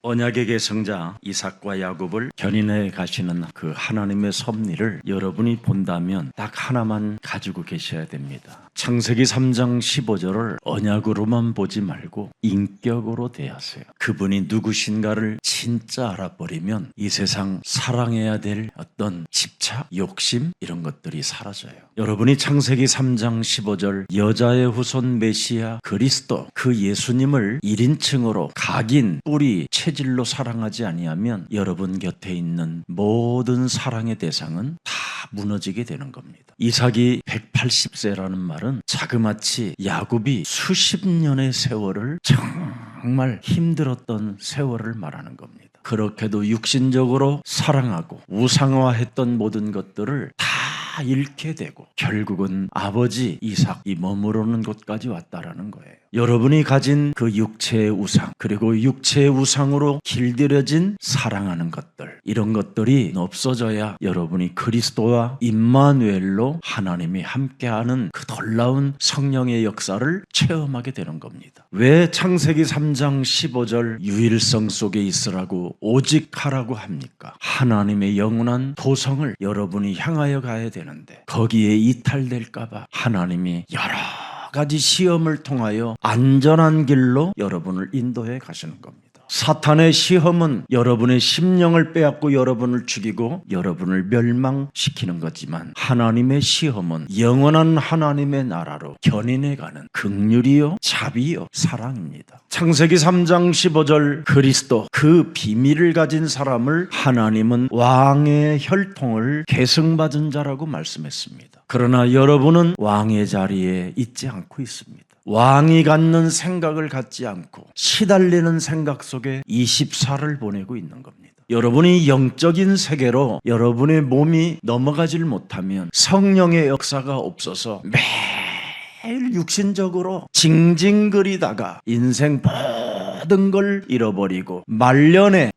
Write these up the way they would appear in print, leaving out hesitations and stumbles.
언약의 계승자 이삭과 야곱을 견인해 가시는 그 하나님의 섭리를 여러분이 본다면 딱 하나만 가지고 계셔야 됩니다. 창세기 3장 15절을 언약으로만 보지 말고 인격으로 대하세요. 그분이 누구신가를 진짜 알아버리면 이 세상 사랑해야 될 어떤 집착, 욕심 이런 것들이 사라져요. 여러분이 창세기 3장 15절 여자의 후손 메시아 그리스도 그 예수님을 1인칭으로 각인, 뿌리, 체질로 사랑하지 아니하면 여러분 곁에 있는 모든 사랑의 대상은 다 무너지게 되는 겁니다. 이삭이 180세라는 말은 자그마치 야곱이 수십 년의 세월을 정말 힘들었던 세월을 말하는 겁니다. 그렇게도 육신적으로 사랑하고 우상화했던 모든 것들을 다 잃게 되고 결국은 아버지 이삭이 머무르는 곳까지 왔다라는 거예요. 여러분이 가진 그 육체의 우상, 그리고 육체의 우상으로 길들여진 사랑하는 것들, 이런 것들이 없어져야 여러분이 그리스도와 임마누엘로 하나님이 함께하는 그 놀라운 성령의 역사를 체험하게 되는 겁니다. 왜 창세기 3장 15절 유일성 속에 있으라고 오직 하라고 합니까? 하나님의 영원한 도성을 여러분이 향하여 가야 되는데 거기에 이탈될까봐 하나님이 여러 가지 시험을 통하여 안전한 길로 여러분을 인도해 가시는 겁니다. 사탄의 시험은 여러분의 심령을 빼앗고 여러분을 죽이고 여러분을 멸망시키는 거지만 하나님의 시험은 영원한 하나님의 나라로 견인해 가는 긍휼이요 자비요 사랑입니다. 창세기 3장 15절 그리스도 그 비밀을 가진 사람을 하나님은 왕의 혈통을 계승받은 자라고 말씀했습니다. 그러나 여러분은 왕의 자리에 있지 않고 있습니다. 왕이 갖는 생각을 갖지 않고 시달리는 생각 속에 24를 보내고 있는 겁니다. 여러분이 영적인 세계로 여러분의 몸이 넘어가질 못하면 성령의 역사가 없어서 매일 육신적으로 징징거리다가 인생 모든 걸 잃어버리고 말년에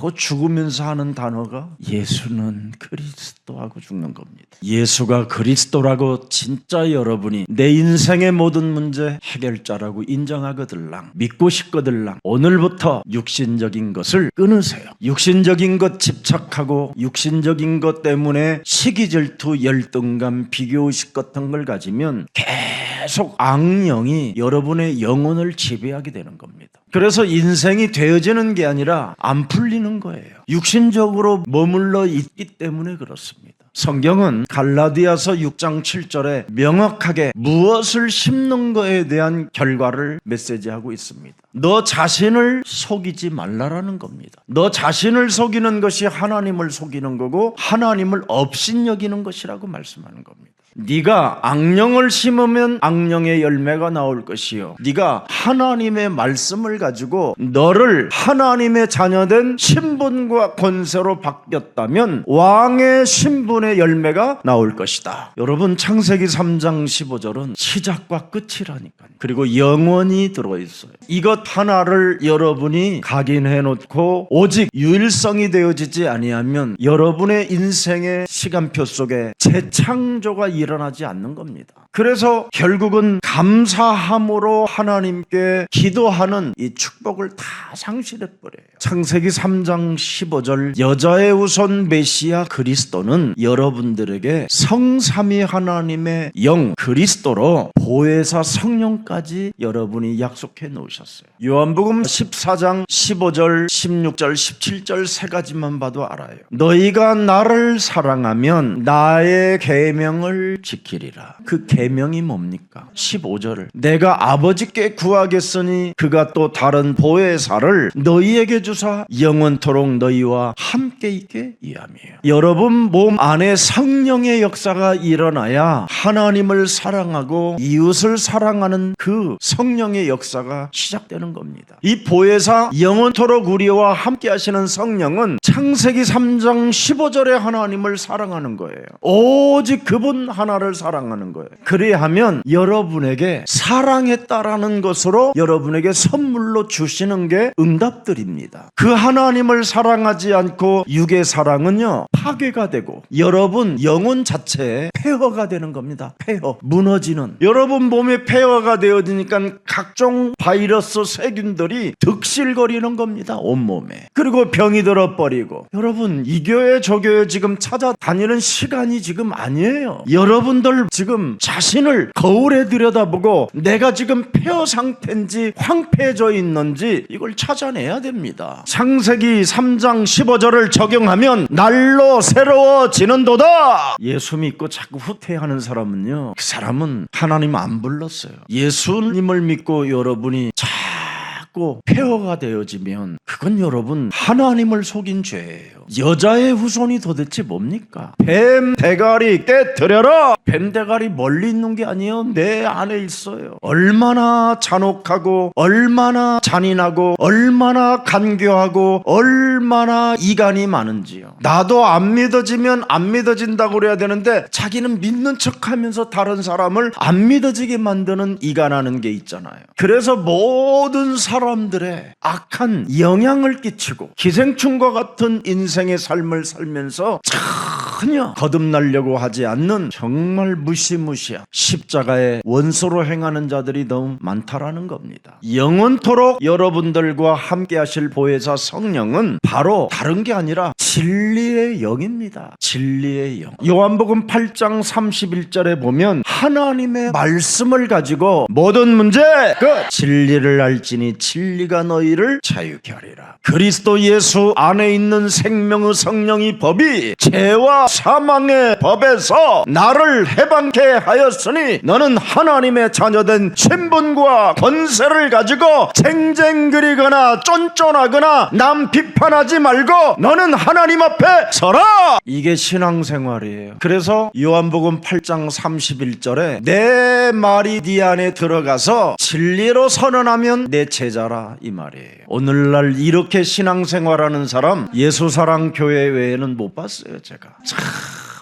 죽으면서 하는 단어가 예수는 그리스도하고 죽는 겁니다. 예수가 그리스도라고 진짜 여러분이 내 인생의 모든 문제 해결자라고 인정하거들랑 믿고 싶거들랑 오늘부터 육신적인 것을 끊으세요. 육신적인 것 집착하고 육신적인 것 때문에 시기질투, 열등감, 비교의식 같은 걸 가지면 계속 악령이 여러분의 영혼을 지배하게 되는 겁니다. 그래서 인생이 되어지는 게 아니라 안 풀리는 거예요. 육신적으로 머물러 있기 때문에 그렇습니다. 성경은 갈라디아서 6장 7절에 명확하게 무엇을 심는 거에 대한 결과를 메시지하고 있습니다. 너 자신을 속이지 말라라는 겁니다. 너 자신을 속이는 것이 하나님을 속이는 거고 하나님을 업신여기는 것이라고 말씀하는 겁니다. 네가 악령을 심으면 악령의 열매가 나올 것이요 네가 하나님의 말씀을 가지고 너를 하나님의 자녀된 신분과 권세로 바뀌었다면 왕의 신분의 열매가 나올 것이다. 여러분 창세기 3장 15절은 시작과 끝이라니까요. 그리고 영원히 들어있어요. 이것 하나를 여러분이 각인해 놓고 오직 유일성이 되어지지 아니하면 여러분의 인생의 시간표 속에 재창조가 일어나지 않는 겁니다. 그래서 결국은 감사함으로 하나님께 기도하는 이 축복을 다 상실해버려요. 창세기 3장 15절 여자의 후손 메시아 그리스도는 여러분들에게 성삼위 하나님의 영 그리스도로 보혜사 성령까지 여러분이 약속해 놓으셨어요. 요한복음 14장 15절 16절 17절 세 가지만 봐도 알아요. 너희가 나를 사랑하면 나의 계명을 지키리라. 그 계명이 뭡니까? 15절을 내가 아버지께 구하겠으니 그가 또 다른 보혜사를 너희에게 주사 영원토록 너희와 함께 있게 위함이에요. 여러분 몸 안에 성령의 역사가 일어나야 하나님을 사랑하고 이웃을 사랑하는 그 성령의 역사가 시작되는 겁니다. 이 보혜사 영원토록 우리와 함께 하시는 성령은 창세기 3장 15절에 하나님을 사랑하는 거예요. 오직 그분 하나를 사랑하는 거예요. 그리하면 여러분에게 사랑했다라는 것으로 여러분에게 선물로 주시는 게 응답들입니다. 그 하나님을 사랑하지 않고 육의 사랑은요, 파괴가 되고 여러분 영혼 자체에 폐허가 되는 겁니다. 폐허, 무너지는. 여러분 몸에 폐허가 되어지니까 각종 바이러스 세균들이 득실거리는 겁니다. 온몸에. 그리고 병이 들어버리고. 여러분 이 교회 저 교회 지금 찾아다니는 시간이 지금 아니에요. 여러분들 지금 자신을 거울에 들여다보고 내가 지금 폐허 상태인지 황폐해져 있는지 이걸 찾아내야 됩니다. 창세기 3장 15절을 적용하면 날로 새로워지는도다. 예수 믿고 자꾸 후퇴하는 사람은요, 그 사람은 하나님 안 불렀어요. 예수님을 믿고 여러분이 자꾸 폐허가 되어지면 그건 여러분 하나님을 속인 죄예요. 여자의 후손이 도대체 뭡니까? 뱀 대가리 깨뜨려라. 뱀 대가리 멀리 있는 게 아니에요. 내 안에 있어요. 얼마나 잔혹하고 얼마나 잔인하고 얼마나 간교하고 얼마나 이간이 많은지요. 나도 안 믿어지면 안 믿어진다고 그래야 되는데 자기는 믿는 척하면서 다른 사람을 안 믿어지게 만드는 이간하는 게 있잖아요. 그래서 모든 사람들의 악한 영향을 끼치고 기생충과 같은 인생의 삶을 살면서 전혀 거듭나려고 하지 않는 정말 무시무시한 십자가의 원수로 행하는 자들이 너무 많다라는 겁니다. 영원토록 여러분들과 함께 하실 보혜사 성령은 바로 다른 게 아니라 진리의 영입니다. 진리의 영. 요한복음 8장 31절에 보면 하나님의 말씀을 가지고 모든 문제 끝. 진리를 알지니 진리가 너희를 자유케 하리라. 그리스도 예수 안에 있는 생명의 성령이 법이 죄와 사망의 법에서 나를 해방케 하였으니 너는 하나님의 자녀된 신분과 권세를 가지고 쟁쟁그리거나 쫀쫀하거나 남 비판하지 말고 너는 하나님 앞에 서라. 이게 신앙생활이에요. 그래서 요한복음 8장 31절에 내 말이 네 안에 들어가서 진리로 선언하면 내 제자라 이 말이에요. 오늘날 이렇게 신앙생활하는 사람 예수사랑교회 외에는 못 봤어요. 제가 참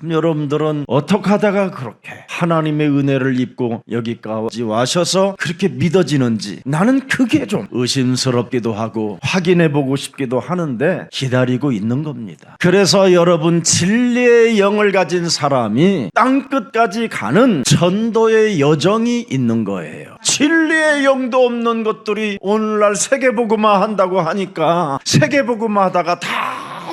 여러분들은 어떻게 하다가 그렇게 하나님의 은혜를 입고 여기까지 와셔서 그렇게 믿어지는지 나는 그게 좀 의심스럽기도 하고 확인해보고 싶기도 하는데 기다리고 있는 겁니다. 그래서 여러분 진리의 영을 가진 사람이 땅끝까지 가는 전도의 여정이 있는 거예요. 진리의 영도 없는 것들이 오늘날 세계복음화 한다고 하니까 세계복음화 하다가 다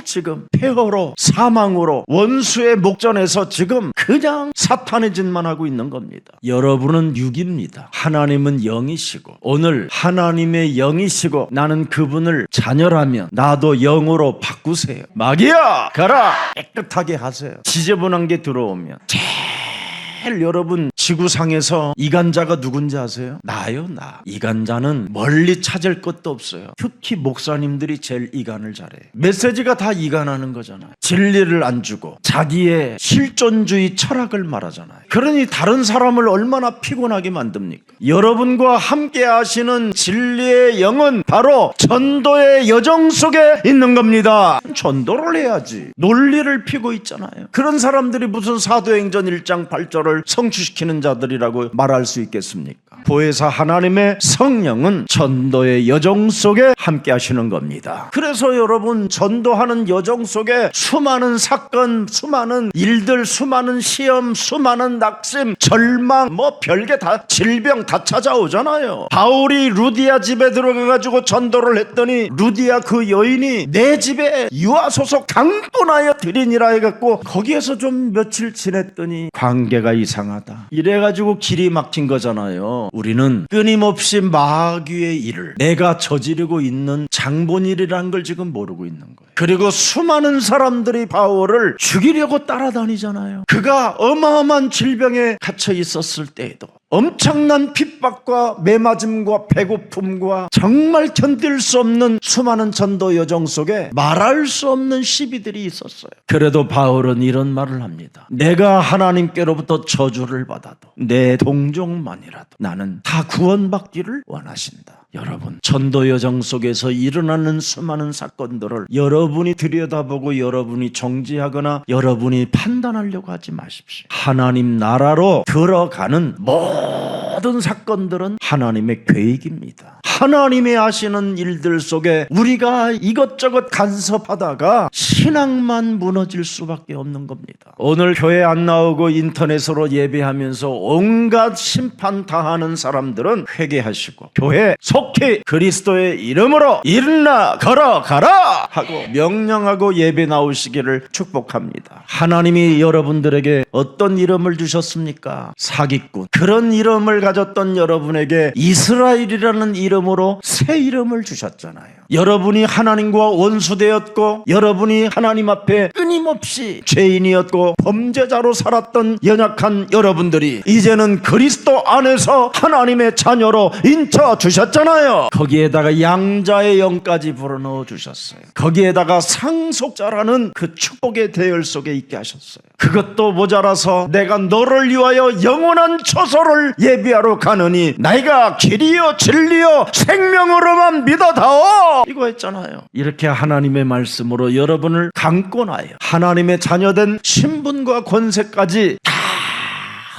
지금 폐허로 사망으로 원수의 목전에서 지금 그냥 사탄의 짓만 하고 있는 겁니다. 여러분은 육입니다. 하나님은 영이시고 오늘 하나님의 영이시고 나는 그분을 자녀라면 나도 영으로 바꾸세요. 마귀야 가라. 깨끗하게 하세요. 지저분한 게 들어오면 제일 여러분 지구상에서 이간자가 누군지 아세요? 나요, 나. 이간자는 멀리 찾을 것도 없어요. 특히 목사님들이 제일 이간을 잘해요. 메시지가 다 이간하는 거잖아요. 진리를 안 주고 자기의 실존주의 철학을 말하잖아요. 그러니 다른 사람을 얼마나 피곤하게 만듭니까? 여러분과 함께 하시는 진리의 영은 바로 전도의 여정 속에 있는 겁니다. 전도를 해야지. 논리를 피고 있잖아요. 그런 사람들이 무슨 사도행전 1장 8절을 성취시키는 자들이라고 말할 수 있겠습니까? 보혜사 하나님의 성령은 전도의 여정 속에 함께 하시는 겁니다. 그래서 여러분 전도하는 여정 속에 수많은 사건, 수많은 일들, 수많은 시험, 수많은 낙심, 절망, 뭐 별게 다 질병 다 찾아오잖아요. 바울이 루디아 집에 들어가가지고 전도를 했더니 루디아 그 여인이 내 집에 유아소속 강권하여 드리니라 해갖고 거기에서 좀 며칠 지냈더니 관계가 이상하다 이래가지고 길이 막힌 거잖아요. 우리는 끊임없이 마귀의 일을 내가 저지르고 있는 장본일이라는 걸 지금 모르고 있는 거예요. 그리고 수많은 사람들이 바울을 죽이려고 따라다니잖아요. 그가 어마어마한 질병에 갇혀 있었을 때에도 엄청난 핍박과 매맞음과 배고픔과 정말 견딜 수 없는 수많은 전도 여정 속에 말할 수 없는 시비들이 있었어요. 그래도 바울은 이런 말을 합니다. 내가 하나님께로부터 저주를 받아도 내 동족만이라도 나는 다 구원받기를 원하신다. 여러분, 전도 여정 속에서 일어나는 수많은 사건들을 여러분이 들여다보고 여러분이 정지하거나 여러분이 판단하려고 하지 마십시오. 하나님 나라로 들어가는 모든 사건들은 하나님의 계획입니다. 하나님이 하시는 일들 속에 우리가 이것저것 간섭하다가 신앙만 무너질 수밖에 없는 겁니다. 오늘 교회 안 나오고 인터넷으로 예배하면서 온갖 심판 당하는 사람들은 회개하시고 교회 속히 그리스도의 이름으로 일어나 걸어가라 하고 명령하고 예배 나오시기를 축복합니다. 하나님이 여러분들에게 어떤 이름을 주셨습니까? 사기꾼. 그런 이름을 가졌던 여러분에게 이스라엘이라는 이름으로 새 이름을 주셨잖아요. 여러분이 하나님과 원수되었고 여러분이 하나님 앞에 끊임없이 죄인이었고 범죄자로 살았던 연약한 여러분들이 이제는 그리스도 안에서 하나님의 자녀로 인쳐 주셨잖아요. 거기에다가 양자의 영까지 불어넣어 주셨어요. 거기에다가 상속자라는 그 축복의 대열 속에 있게 하셨어요. 그것도 모자라서 내가 너를 위하여 영원한 초소를 예비하러 가느니 나이가 길이요 진리요 생명으로만 믿어다오 이거 했잖아요. 이렇게 하나님의 말씀으로 여러분을 강권하여 하나님의 자녀된 신분과 권세까지 다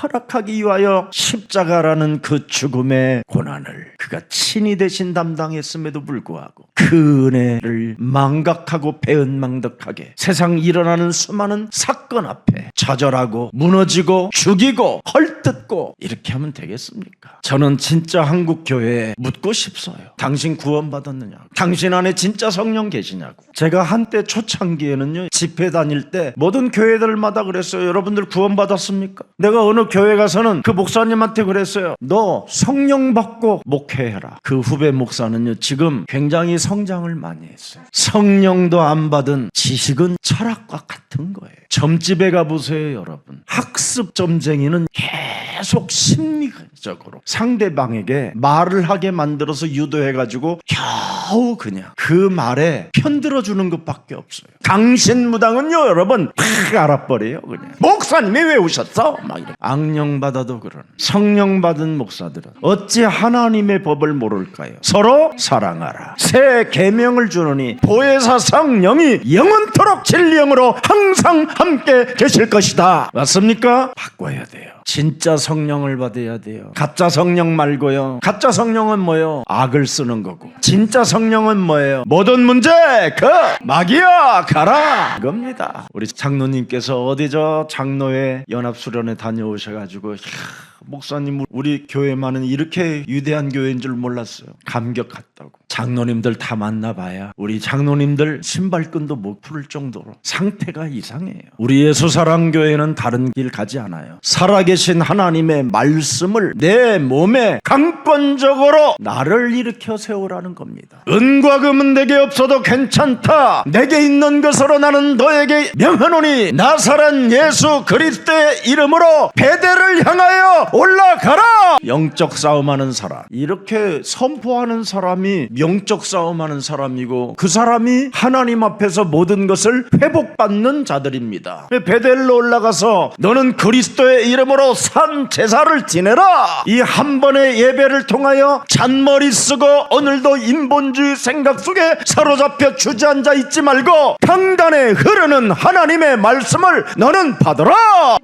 허락하기 위하여 십자가라는 그 죽음의 고난을 그가 친히 대신 담당했음에도 불구하고 그 은혜를 망각하고 배은망덕하게 세상 일어나는 수많은 사건 앞에 좌절하고 무너지고 죽이고 헐뜯고 이렇게 하면 되겠습니까? 저는 진짜 한국 교회에 묻고 싶어요. 당신 구원받았느냐고, 당신 안에 진짜 성령 계시냐고. 제가 한때 초창기에는요 집회 다닐 때 모든 교회들마다 그랬어요. 여러분들 구원받았습니까? 내가 어느 교회 가서는 그 목사님한테 그랬어요. 너 성령 받고 목회해라. 그 후배 목사는요 지금 굉장히 성장을 많이 했어요. 성령도 안 받은 지식은 철학과 같은 거예요. 점집에 가보세요 여러분. 학습 점쟁이는 계속 심리적으로 상대방에게 말을 하게 만들어서 유도해가지고 겨우 그냥 그 말에 편들어주는 것밖에 없어요. 강신무당은요 여러분 팍 알아버려요. 그냥 목사님이 왜 오셨어? 막 이래. 악령 받아도 그런 성령 받은 목사들은 어찌 하나님의 법을 모를까요? 서로 사랑하라. 새 계명을 주노니 보혜사 성령이 영원토록 진리영으로 항상 함께 계실 것이다. 맞습니까? 바꿔야 돼요. 진짜 성령을 받아야 돼요. 가짜 성령 말고요. 가짜 성령은 뭐예요? 악을 쓰는 거고. 진짜 성령은 뭐예요? 모든 문제 마귀야 가라 이겁니다. 우리 장로님께서 어디 저 장로회 연합수련회 다녀오셔가지고 목사님 우리 교회만은 이렇게 위대한 교회인 줄 몰랐어요. 감격했다고. 장로님들 다 만나봐야 우리 장로님들 신발끈도 못 풀을 정도로 상태가 이상해요. 우리 예수사랑교회는 다른 길 가지 않아요. 살아계신 하나님의 말씀을 내 몸에 강권적으로 나를 일으켜 세우라는 겁니다. 은과 금은 내게 없어도 괜찮다. 내게 있는 것으로 나는 너에게 명하노니 나사렛 예수 그리스도의 이름으로 베델을 향하여 올라가라. 영적 싸움하는 사람, 이렇게 선포하는 사람이 영적 싸움하는 사람이고 그 사람이 하나님 앞에서 모든 것을 회복받는 자들입니다. 베델로 올라가서 너는 그리스도의 이름으로 산 제사를 지내라. 이 한 번의 예배를 통하여 잔머리 쓰고 오늘도 인본주의 생각 속에 사로잡혀 주저앉아 있지 말고 강단에 흐르는 하나님의 말씀을 너는 받아라.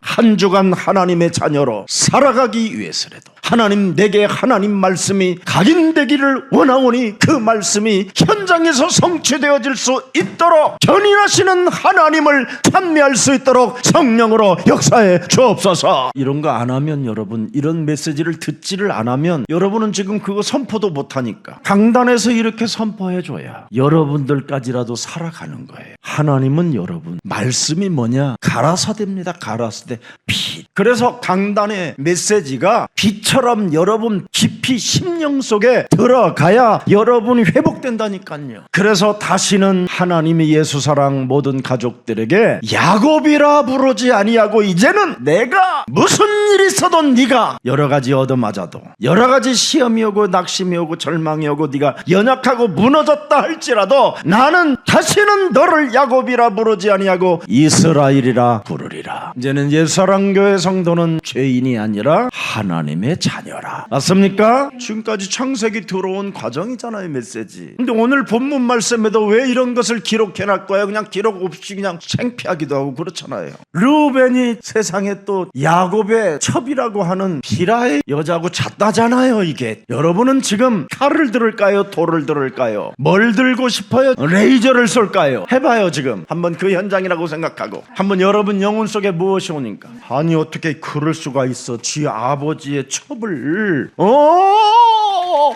한 주간 하나님의 자녀로 살아가기 위해서라도 하나님 내게 하나님 말씀이 각인되기를 원하오니 그 말씀이 현장에서 성취되어질 수 있도록 견인하시는 하나님을 찬미할 수 있도록 성령으로 역사해 주옵소서. 이런 거 안 하면 여러분, 이런 메시지를 듣지를 안 하면 여러분은 지금 그거 선포도 못하니까 강단에서 이렇게 선포해줘야 여러분들까지라도 살아가는 거예요. 하나님은 여러분 말씀이 뭐냐? 가라사대입니다. 가라사대 빛. 그래서 강단의 메시지가 빛처럼 여러분 깊이 심령 속에 들어가야 여러분이 회복된다니까요. 그래서 다시는 하나님이 예수사랑 모든 가족들에게 야곱이라 부르지 아니하고 이제는 내가 무슨 일이 있어도 네가 여러 가지 얻어맞아도 여러 가지 시험이 오고 낙심이 오고 절망이 오고 네가 연약하고 무너졌다 할지라도 나는 다시는 너를 야곱이라 부르지 아니하고 이스라엘이라 부르리라. 이제는 예수사랑교회 성도는 죄인이 아니라 하나님의 자녀라. 맞습니까? 아닙니까? 지금까지 창세기 들어온 과정이잖아요, 메시지. 근데 오늘 본문 말씀에도 왜 이런 것을 기록해놨고요? 그냥 기록 없이 그냥 창피하기도 하고 그렇잖아요. 르우벤이 세상에 또 야곱의 첩이라고 하는 비라의 여자하고 잤다잖아요. 이게 여러분은 지금 칼을 들을까요? 돌을 들을까요? 뭘 들고 싶어요? 레이저를 쏠까요? 해봐요. 지금 한번 그 현장이라고 생각하고 한번 여러분 영혼 속에 무엇이 오니까, 아니 어떻게 그럴 수가 있어? 지 아버지의 첩을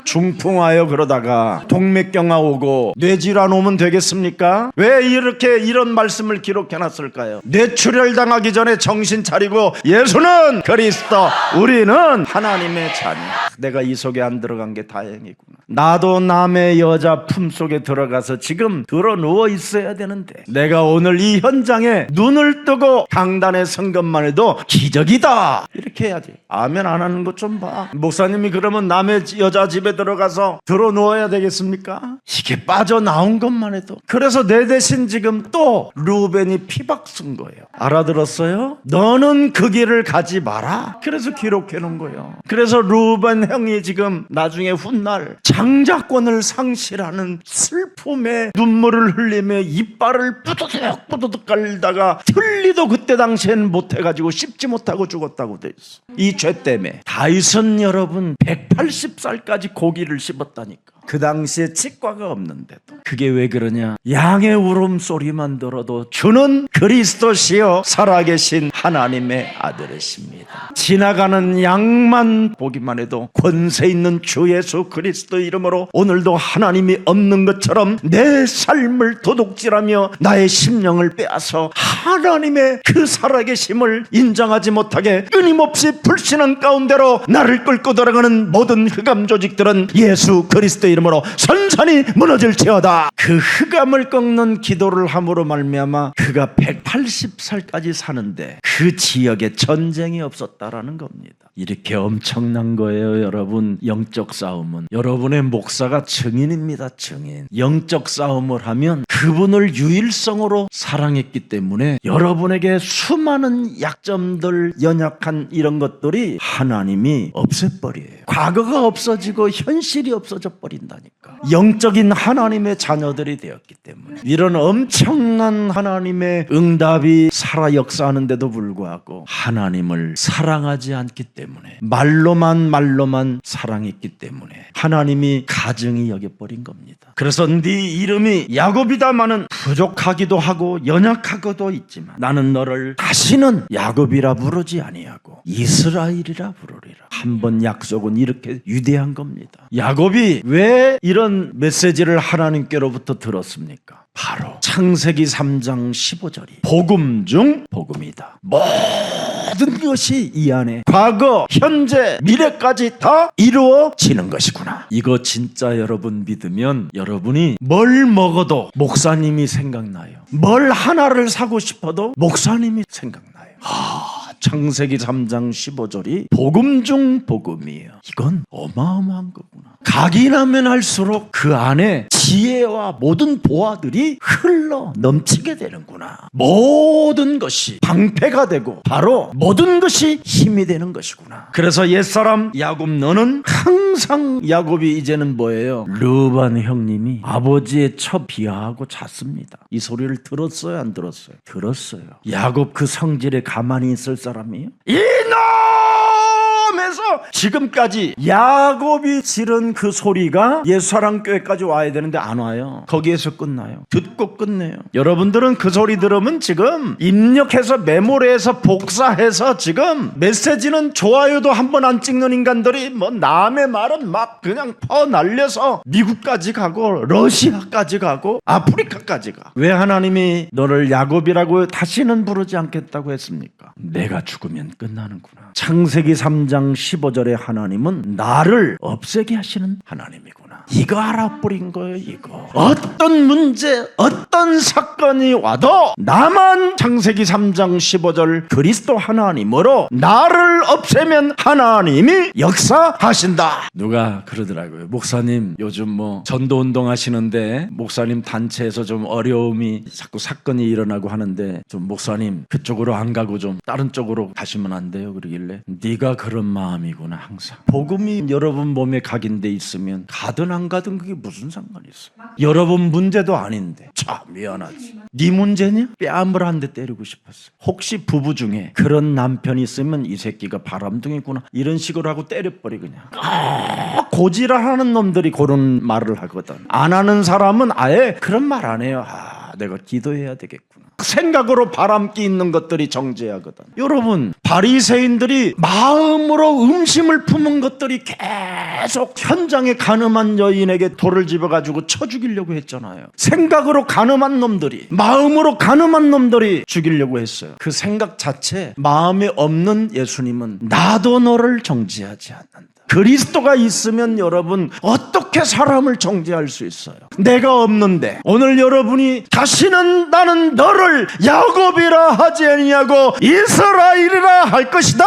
중풍하여 그러다가 동맥경화 오고 뇌질환 오면 되겠습니까? 왜 이렇게 이런 말씀을 기록해놨을까요? 뇌출혈 당하기 전에 정신 차리고 예수는 그리스도, 우리는 하나님의 자녀. 내가 이 속에 안 들어간 게 다행이구나. 나도 남의 여자 품속에 들어가서 지금 들어 누워 있어야 되는데 내가 오늘 이 현장에 눈을 뜨고 강단에 선 것만 해도 기적이다 이렇게 해야지. 아멘 안 하는 것 좀 봐. 목사님이 그러면 남의 여자 집에 들어가서 들어 누워야 되겠습니까? 이게 빠져나온 것만 해도. 그래서 내 대신 지금 또 루벤이 피박 쓴 거예요. 알아들었어요? 너는 그 길을 가지 마라. 그래서 기록해 놓은 거예요. 그래서 루벤 형이 지금 나중에 훗날 장자권을 상실하는 슬픔에 눈물을 흘리며 이빨을 뿌드득 뿌드득 깔다가 틀리도 그때 당시엔 못해가지고 씹지 못하고 죽었다고 돼 있어. 이 죄 때문에. 다윗은 여러분 180살까지 고기를 씹었다니까. 그 당시에 치과가 없는데도. 그게 왜 그러냐? 양의 울음소리만 들어도 주는 그리스도시요 살아계신 하나님의 아들이십니다. 지나가는 양만 보기만 해도 권세 있는 주 예수 그리스도 이름으로 오늘도 하나님이 없는 것처럼 내 삶을 도둑질하며 나의 심령을 빼앗아 하나님의 그 살아계심을 인정하지 못하게 끊임없이 불신한 가운데로 나를 끌고 돌아가는 모든 흑암 조직들은 예수 그리스도 이름으로 선선히 무너질지어다. 그 흑암을 꺾는 기도를 함으로 말미암아 그가 180살까지 사는데 그 지역에 전쟁이 없었다라는 겁니다. 이렇게 엄청난 거예요, 여러분. 영적 싸움은 여러분의 목사가 증인입니다. 증인. 영적 싸움을 하면 그분을 유일성으로 사랑했기 때문에 여러분에게 수많은 약점들, 연약한 이런 것들이 하나님이 없애버려요. 과거가 없어지고 현실이 없어져 버린다니까. 영적인 하나님의 자녀들이 되었기 때문에. 이런 엄청난 하나님의 응답이 살아 역사하는데도 불구하고 하나님을 사랑하지 않기 때문에, 말로만 사랑했기 때문에 하나님이 가증히 여겨버린 겁니다. 그래서 네 이름이 야곱이다마는 부족하기도 하고 연약하고도 있지만 나는 너를 다시는 야곱이라 부르지 아니하고 이스라엘이라 부르리라. 한번 약속은 이렇게 위대한 겁니다. 야곱이 왜 이런 메시지를 하나님께로부터 들었습니까? 바로 창세기 3장 15절이 복음 중 복음이다. 모든 것이 이 안에 과거, 현재, 미래까지 다 이루어지는 것이구나. 이거 진짜 여러분 믿으면 여러분이 뭘 먹어도 목사님이 생각나요. 뭘 하나를 사고 싶어도 목사님이 생각나요. 창세기 3장 15절이 복음 중 복음이에요. 이건 어마어마한 거구나. 각인하면 할수록 그 안에 지혜와 모든 보화들이 흘러 넘치게 되는구나. 모든 것이 방패가 되고 바로 모든 것이 힘이 되는 것이구나. 그래서 옛사람 야곱, 너는 항상 야곱이 이제는 뭐예요? 르반 형님이 아버지의 첩 비하하고 잤습니다. 이 소리를 들었어요, 안 들었어요? 들었어요. 야곱 그 성질에 가만히 있을 사람이에요? 이놈에서 지금까지 야곱이 지른 그 소리가 예수사랑교회까지 와야 되는데 안 와요. 거기에서 끝나요. 듣고 끝내요. 여러분들은 그 소리 들으면 지금 입력해서 메모리해서 복사해서 지금 메시지는 좋아요도 한 번 안 찍는 인간들이 뭐 남의 말은 막 그냥 퍼날려서 미국까지 가고 러시아까지 가고 아프리카까지 가. 왜 하나님이 너를 야곱이라고 다시는 부르지 않겠다고 했습니까? 내가 죽으면 끝나는구나. 창세기 3장 15절에 하나님은 나를 없애게 하시는 하나님이구나. 이거 알아버린 거예요. 이거 어떤 문제 어떤 사건이 와도 나만 창세기 3장 15절 그리스도 하나님으로 나를 없애면 하나님이 역사하신다. 누가 그러더라고요. 목사님 요즘 뭐 전도운동 하시는데 목사님 단체에서 좀 어려움이 자꾸 사건이 일어나고 하는데 좀 목사님 그쪽으로 안 가고 좀 다른 쪽으로 가시면 안 돼요? 그러길래 네가 그런 마음이구나. 항상 복음이 여러분 몸에 각인돼 있으면 가든 안 가든 그게 무슨 상관이 있어. 여러분 문제도 아닌데 참 미안하지. 네 문제냐? 뺨을 한 대 때리고 싶었어. 혹시 부부 중에 그런 남편이 있으면 이 새끼가 바람둥이구나 이런 식으로 하고 때려버리 그냥. 고지랄하는 놈들이 그런 말을 하거든. 안 하는 사람은 아예 그런 말 안 해요. 내가 기도해야 되겠구나. 생각으로 바람기 있는 것들이 정죄하거든. 여러분 바리새인들이 마음으로 음심을 품은 것들이 계속 현장에 가늠한 여인에게 돌을 집어가지고 쳐 죽이려고 했잖아요. 생각으로 가늠한 놈들이 마음으로 가늠한 놈들이 죽이려고 했어요. 그 생각 자체 마음에 없는 예수님은 나도 너를 정죄하지 않는다. 그리스도가 있으면 여러분 어떻게 사람을 정죄할 수 있어요? 내가 없는데 오늘 여러분이 다시는 나는 너를 야곱이라 하지 아니하고 이스라엘이라 할 것이다.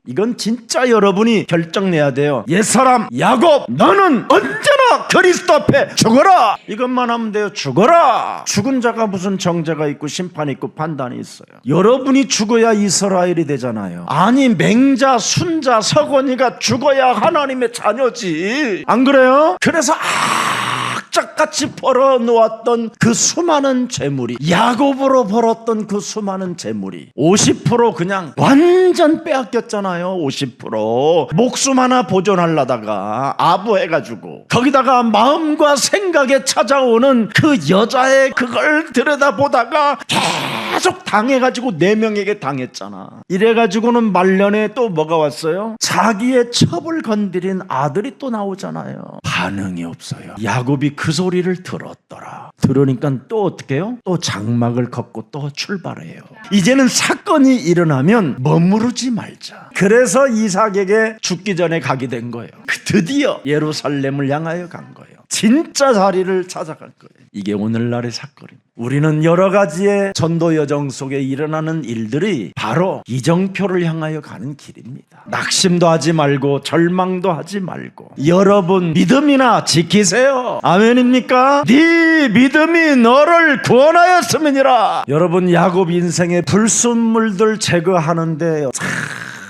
이건 진짜 여러분이 결정내야 돼요. 옛사람 야곱 너는 언제나 그리스도 앞에 죽어라. 이것만 하면 돼요. 죽어라. 죽은 자가 무슨 정죄가 있고 심판이 있고 판단이 있어요. 여러분이 죽어야 이스라엘이 되잖아요. 아니 맹자 순자 서건이가 죽어야 하나님의 자녀지. 안 그래요? 그래서 악착같이 벌어놓았던 그 수많은 재물이 야곱으로 벌었던 그 수많은 재물이 50% 그냥 완전 빼앗겼잖아요. 50% 목숨 하나 보존하려다가 아부해가지고 거기다가 마음과 생각에 찾아오는 그 여자의 그걸 들여다보다가 계속 당해가지고 4명에게 당했잖아. 이래가지고는 말년에 또 뭐가 왔어요? 자기의 첩을 건드린 아들이 또 나오잖아요. 반응이 없어요. 야곱이 그 소리를 들었더라. 들으니까 또 어떻게 해요? 또 장막을 걷고 또 출발해요. 이제는 사건이 일어나면 머무르지 말자. 그래서 이삭에게 죽기 전에 가게 된 거예요. 드디어 예루살렘을 향하여 간 거예요. 진짜 자리를 찾아갈 거예요. 이게 오늘날의 사건입니다. 우리는 여러 가지의 전도 여정 속에 일어나는 일들이 바로 이정표를 향하여 가는 길입니다. 낙심도 하지 말고 절망도 하지 말고 여러분 믿음이나 지키세요. 아멘입니까? 네 믿음이 너를 구원하였음이니라. 여러분 야곱 인생의 불순물들 제거하는데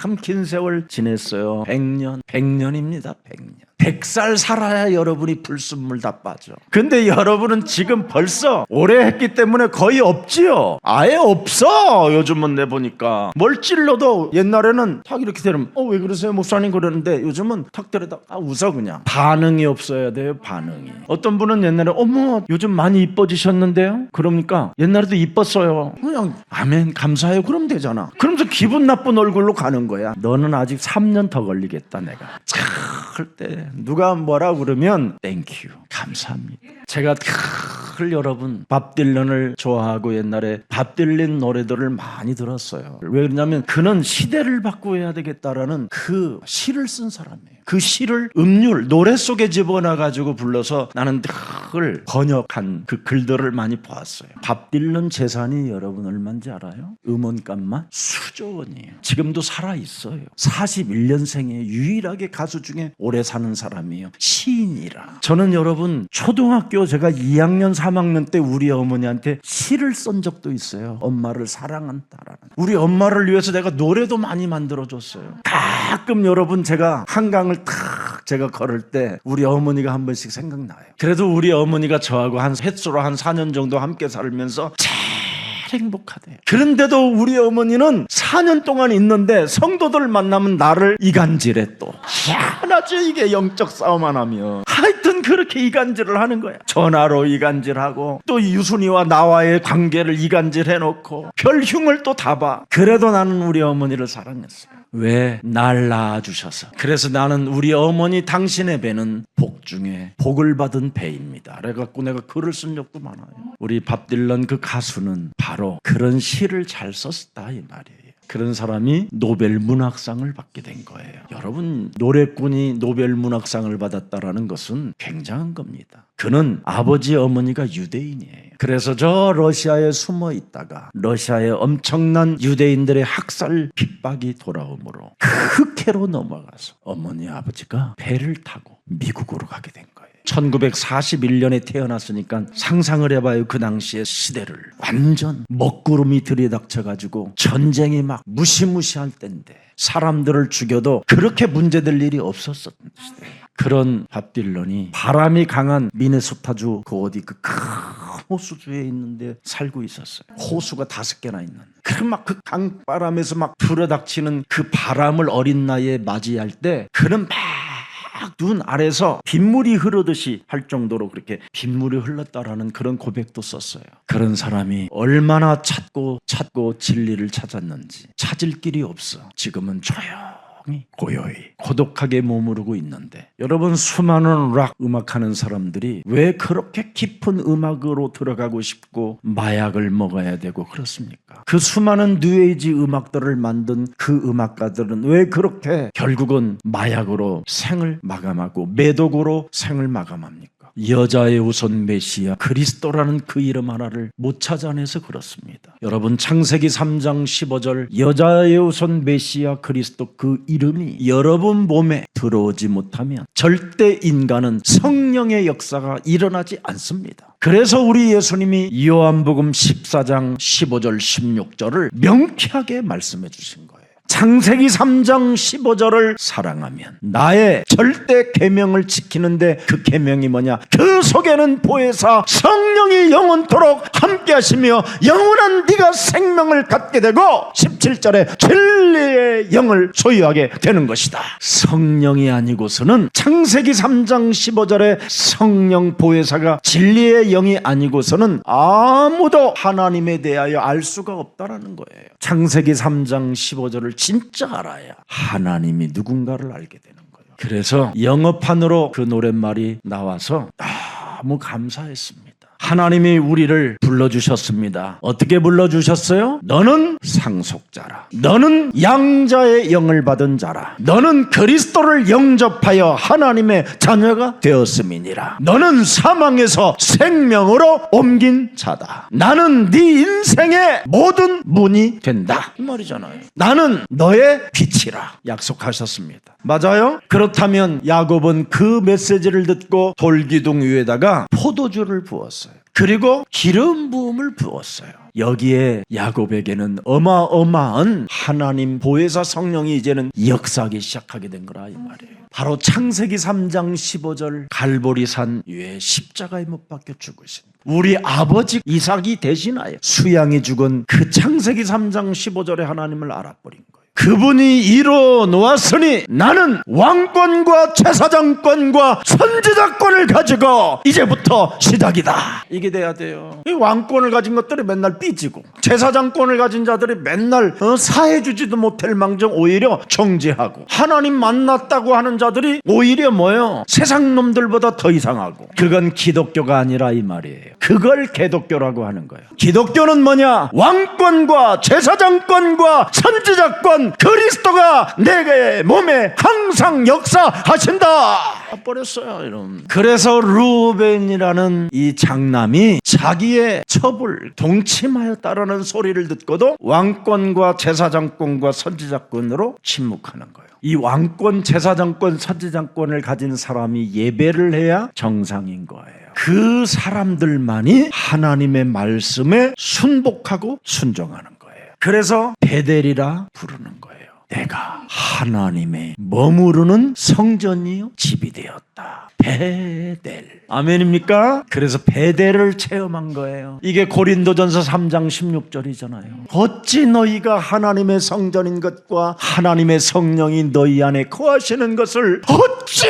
참 긴 세월 지냈어요. 100년입니다. 100년. 100살 살아야 여러분이 불순물 다 빠져. 근데 여러분은 지금 벌써 오래 했기 때문에 거의 없지요. 아예 없어. 요즘은 내보니까 뭘 찔러도 옛날에는 탁 이렇게 되면 왜 그러세요 목사님 그러는데 요즘은 탁 때려다 웃어. 그냥 반응이 없어야 돼요. 반응이. 어떤 분은 옛날에 어머 요즘 많이 이뻐지셨는데요 그러니까 옛날에도 이뻤어요. 그냥 아멘 감사해요 그러면 되잖아. 그러면서 기분 나쁜 얼굴로 가는 거야. 너는 아직 3년 더 걸리겠다. 내가 할 때 누가 뭐라 그러면 땡큐 감사합니다. 제가 여러분 밥 딜런을 좋아하고 옛날에 밥 딜런 노래들을 많이 들었어요. 왜 그러냐면 그는 시대를 바꾸어야 되겠다라는 그 시를 쓴 사람이에요. 그 시를 음률 노래 속에 집어넣어가지고 불러서 나는 늘 번역한 그 글들을 많이 보았어요. 밥 딜런 재산이 여러분 얼마인지 알아요? 음원값만 수조 원이에요. 지금도 살아있어요. 41년생에 유일하게 가수 중에 오래 사는 사람이에요. 시인이라. 저는 여러분 초등학교 제가 2학년 3학년 때 우리 어머니한테 시를 쓴 적도 있어요. 엄마를 사랑한다라는. 우리 엄마를 위해서 내가 노래도 많이 만들어줬어요. 가끔 여러분 제가 한강을 탁 제가 걸을 때 우리 어머니가 한 번씩 생각나요. 그래도 우리 어머니가 저하고 한 햇수로 한 4년 정도 함께 살면서 행복하대요. 그런데도 우리 어머니는 4년 동안 있는데 성도들 만나면 나를 이간질해. 또 희한하죠. 이게 영적 싸움만 하면 하여튼 그렇게 이간질을 하는 거야. 전화로 이간질하고 또 유순이와 나와의 관계를 이간질해놓고 별 흉을 또 다 봐. 그래도 나는 우리 어머니를 사랑했어요. 왜? 날 낳아주셔서. 그래서 나는 우리 어머니 당신의 배는 복 중에 복을 받은 배입니다. 그래갖고 내가 글을 쓴 적도 많아요. 우리 밥 딜런 그 가수는 바로 그런 시를 잘 썼다 이 말이에요. 그런 사람이 노벨 문학상을 받게 된 거예요. 여러분, 노래꾼이 노벨 문학상을 받았다라는 것은 굉장한 겁니다. 그는 아버지 어머니가 유대인이에요. 그래서 저 러시아에 숨어 있다가 러시아의 엄청난 유대인들의 학살 핍박이 돌아오므로 흑해로 넘어가서 어머니 아버지가 배를 타고 미국으로 가게 된 거예요. 1941년에 태어났으니까 상상을 해봐요. 그 당시의 시대를. 완전 먹구름이 들이닥쳐가지고 전쟁이 막 무시무시할 때인데 사람들을 죽여도 그렇게 문제될 일이 없었던 시대예요. 그런 밥딜런이 바람이 강한 미네소타주 그 어디 그 큰 호수주에 있는데 살고 있었어요. 호수가 5개나 있는. 그 강바람에서 막 불어닥치는 그 바람을 어린 나이에 맞이할 때 그는 막 눈 아래서 빗물이 흐르듯이 할 정도로 그렇게 빗물이 흘렀다라는 그런 고백도 썼어요. 그런 사람이 얼마나 찾고 진리를 찾았는지 찾을 길이 없어. 지금은 조용히 고요히 고독하게 머무르고 있는데, 여러분, 수많은 락 음악하는 사람들이 왜 그렇게 깊은 음악으로 들어가고 싶고 마약을 먹어야 되고 그렇습니까? 그 수많은 뉴에이지 음악들을 만든 그 음악가들은 왜 그렇게 결국은 마약으로 생을 마감하고 매독으로 생을 마감합니까? 여자의 우선 메시아 그리스도라는 그 이름 하나를 못 찾아내서 그렇습니다. 여러분, 창세기 3장 15절 여자의 우선 메시아 그리스도 그 이름이 여러분 몸에 들어오지 못하면 절대 인간은 성령의 역사가 일어나지 않습니다. 그래서 우리 예수님이 요한복음 14장 15절 16절을 명쾌하게 말씀해 주신 거예요. 창세기 3장 15절을 사랑하면 나의 절대 계명을 지키는데 그 계명이 뭐냐? 그 속에는 보혜사 성령이 영원토록 함께 하시며 영원한 네가 생명을 갖게 되고 17절에 진리의 영을 소유하게 되는 것이다. 성령이 아니고서는 창세기 3장 15절에 성령 보혜사가 진리의 영이 아니고서는 아무도 하나님에 대하여 알 수가 없다라는 거예요. 창세기 3장 15절을 진짜 알아야 하나님이 누군가를 알게 되는 거예요. 그래서 영어판으로 그 노랫말이 나와서 너무 감사했습니다. 하나님이 우리를 불러주셨습니다. 어떻게 불러주셨어요? 너는 상속자라. 너는 양자의 영을 받은 자라. 너는 그리스도를 영접하여 하나님의 자녀가 되었음이니라. 너는 사망에서 생명으로 옮긴 자다. 나는 네 인생의 모든 문이 된다. 이 말이잖아요. 나는 너의 빛이라 약속하셨습니다. 맞아요? 그렇다면 야곱은 그 메시지를 듣고 돌기둥 위에다가 포도주를 부었어요. 그리고 기름 부음을 부었어요. 여기에 야곱에게는 어마어마한 하나님 보혜사 성령이 이제는 역사하기 시작하게 된 거라 이 말이에요. 바로 창세기 3장 15절 갈보리산 위에 십자가에 못 박혀 죽으신 우리 아버지 이삭이 대신하여 수양이 죽은 그 창세기 3장 15절에 하나님을 알아버린 거예요. 그분이 이뤄 놓았으니 나는 왕권과 제사장권과 선지자권을 가지고 이제부터 시작이다. 이게 돼야 돼요. 이 왕권을 가진 것들이 맨날 삐지고 제사장권을 가진 자들이 맨날 사해주지도 못할 망정 오히려 정죄하고, 하나님 만났다고 하는 자들이 오히려 뭐예요? 세상 놈들보다 더 이상하고. 그건 기독교가 아니라 이 말이에요. 그걸 개독교라고 하는 거예요. 기독교는 뭐냐? 왕권과 제사장권과 선지자권 그리스도가 내 몸에 항상 역사하신다. 버렸어요, 이런. 그래서 루벤이라는 이 장남이 자기의 첩을 동침하였다라는 소리를 듣고도 왕권과 제사장권과 선지자권으로 침묵하는 거예요. 이 왕권, 제사장권, 선지자권을 가진 사람이 예배를 해야 정상인 거예요. 그 사람들만이 하나님의 말씀에 순복하고 순종하는 거예요. 그래서 베델이라 부르는 거예요. 내가 하나님의 머무르는 성전이요 집이 되었다. 베델. 아멘입니까? 그래서 베델을 체험한 거예요. 이게 고린도전서 3장 16절이잖아요. 어찌 너희가 하나님의 성전인 것과 하나님의 성령이 너희 안에 거하시는 것을 어찌